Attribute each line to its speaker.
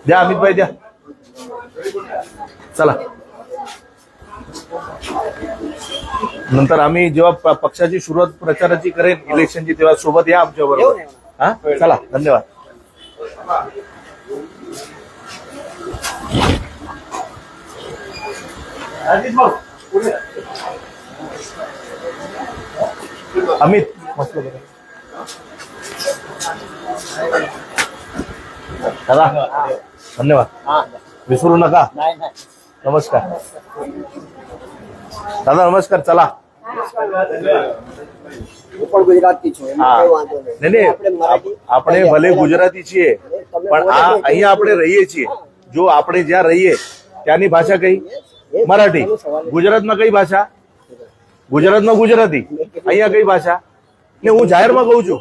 Speaker 1: द्या अमितभाई द्या. चला नंतर आम्ही जेव्हा पक्षाची सुरुवात प्रचाराची करेन इलेक्शनची तेव्हा सोबत या आमच्या बरोबर. हा चला धन्यवाद. अमित मस्त दादा धन्यवाद. विसरू नका. नमस्कार दादा नमस्कार. चला नहीं આપણે ભલે ગુજરાતી છીએ પણ અહીંયા આપણે રહીએ છીએ. જો આપણે જ્યાં રહીએ ત્યાંની ભાષા કઈ મરાઠી. ગુજરાતમાં કઈ ભાષા? ગુજરાતમાં ગુજરાતી. અહીંયા કઈ ભાષા? ને હું જાહેરમાં કહું છું.